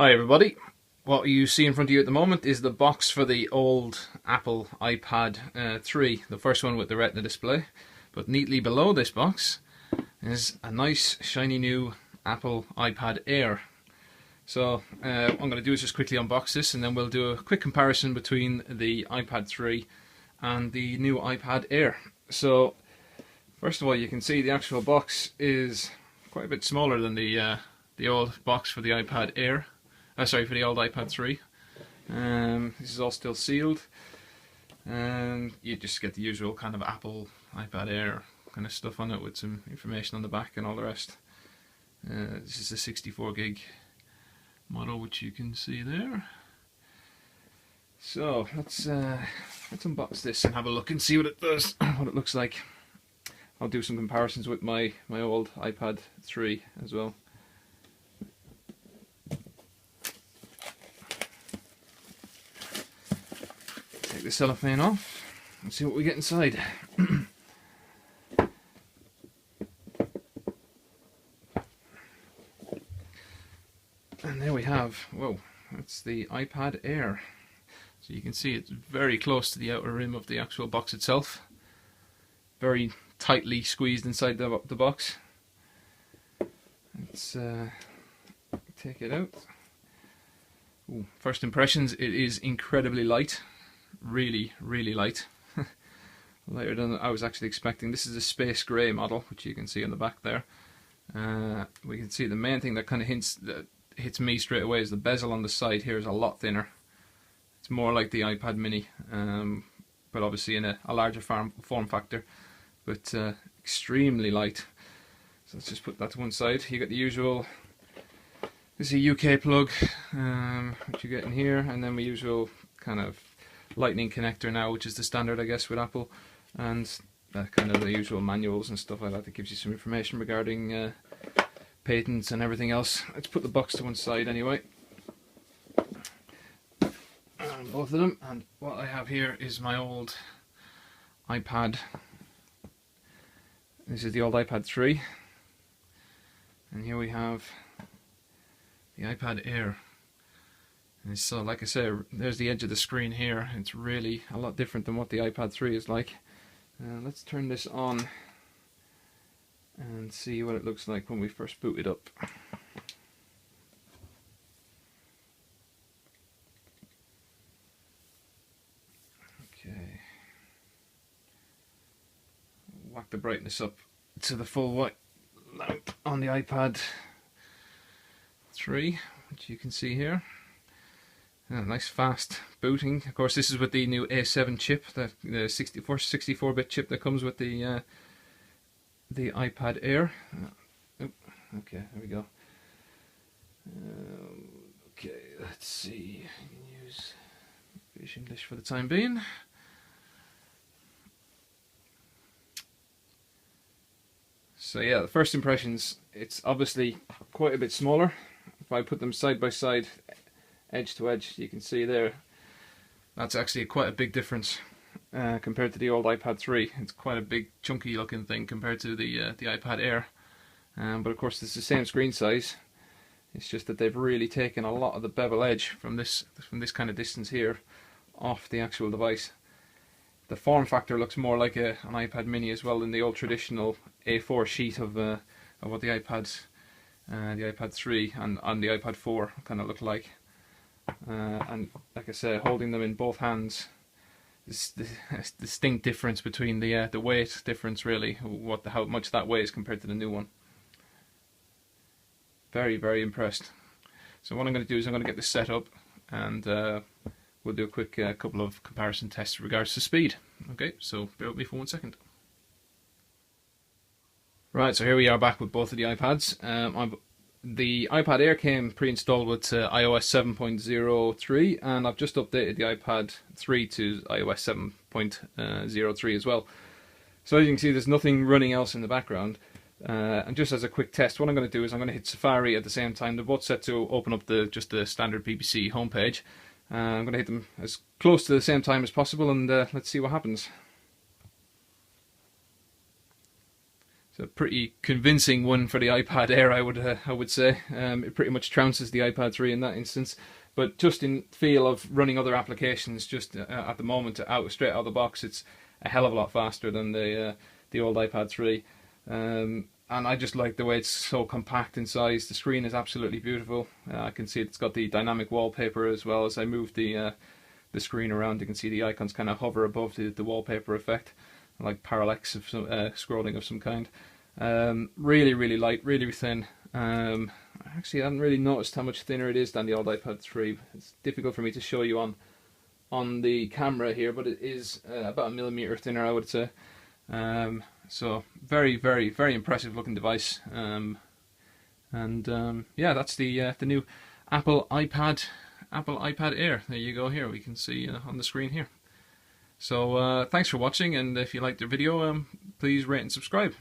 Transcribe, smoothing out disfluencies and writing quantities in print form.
Hi everybody, what you see in front of you at the moment is the box for the old Apple iPad 3, the first one with the Retina display. But neatly below this box is a nice shiny new Apple iPad Air. So what I'm going to do is just quickly unbox this, and then we'll do a quick comparison between the iPad 3 and the new iPad Air. So first of all, you can see the actual box is quite a bit smaller than the old box for the iPad Air. For the old iPad 3. This is all still sealed, and you just get the usual kind of Apple iPad Air kind of stuff on it with some information on the back and all the rest. This is a 64 gig model, which you can see there. So let's unbox this and have a look and see what it does, what it looks like. I'll do some comparisons with my old iPad 3 as well. Take the cellophane off and see what we get inside. And there we have, whoa, that's the iPad Air. So you can see it's very close to the outer rim of the actual box itself. Very tightly squeezed inside the box. Let's take it out. Ooh, first impressions, it is incredibly light. Really light. Lighter than I was actually expecting. This is a space grey model, which you can see on the back there. We can see the main thing that kind of hits me straight away is the bezel on the side here is a lot thinner. It's more like the iPad mini, but obviously in a larger form factor, but extremely light. So let's just put that to one side. You get the usual, this is a UK plug, which you get in here, and then the usual kind of lightning connector now, which is the standard, I guess, with Apple, and kind of the usual manuals and stuff like that that gives you some information regarding patents and everything else. Let's put the box to one side anyway, and both of them. And what I have here is my old iPad. This is the old iPad 3, and here we have the iPad Air. And so, like I say, there's the edge of the screen here. It's really a lot different than what the iPad 3 is like. Let's turn this on and see what it looks like when we first boot it up. Okay. Whack the brightness up to the full white lamp on the iPad 3, which you can see here. Nice fast booting. Of course, this is with the new A7 chip, the 64-bit chip that comes with the iPad Air. Okay, there we go. Okay, let's see. I can use British English for the time being. So yeah, the first impressions, it's obviously quite a bit smaller. If I put them side by side, edge to edge, you can see there, that's actually quite a big difference compared to the old iPad 3. It's quite a big chunky looking thing compared to the iPad Air, but of course it's the same screen size. It's just that they've really taken a lot of the bevel edge from this kind of distance here off the actual device. The form factor looks more like an iPad mini as well than the old traditional A4 sheet of what the iPad 3 and the iPad 4 kind of look like. And like I say, holding them in both hands, there's a distinct difference between the weight difference, really, how much that weighs compared to the new one. Very impressed. So what I'm going to do is I'm going to get this set up, and we'll do a quick couple of comparison tests in regards to speed. Okay, so bear with me for 1 second. Right, so here we are back with both of the iPads. The iPad Air came pre-installed with iOS 7.03, and I've just updated the iPad 3 to iOS 7.03 as well. So as you can see, there's nothing running else in the background. And just as a quick test, what I'm going to do is I'm going to hit Safari at the same time. They're both set to open up just the standard BBC homepage. I'm going to hit them as close to the same time as possible, and let's see what happens. a pretty convincing one for the iPad Air, I would say. It pretty much trounces the iPad 3 in that instance. But just in feel of running other applications, just at the moment, straight out of the box, it's a hell of a lot faster than the old iPad 3. And I just like the way it's so compact in size. The screen is absolutely beautiful. I can see it's got the dynamic wallpaper as well. As I move the screen around, you can see the icons kind of hover above the wallpaper effect, like parallax of some, scrolling of some kind. Really, really light, really thin. Actually, I haven't really noticed how much thinner it is than the old iPad 3. It's difficult for me to show you on the camera here, but it is about 1mm thinner, I would say. So very, very, very impressive looking device. Yeah, that's the new Apple iPad Air. There you go. Here we can see on the screen here. So thanks for watching, and if you liked the video, please rate and subscribe.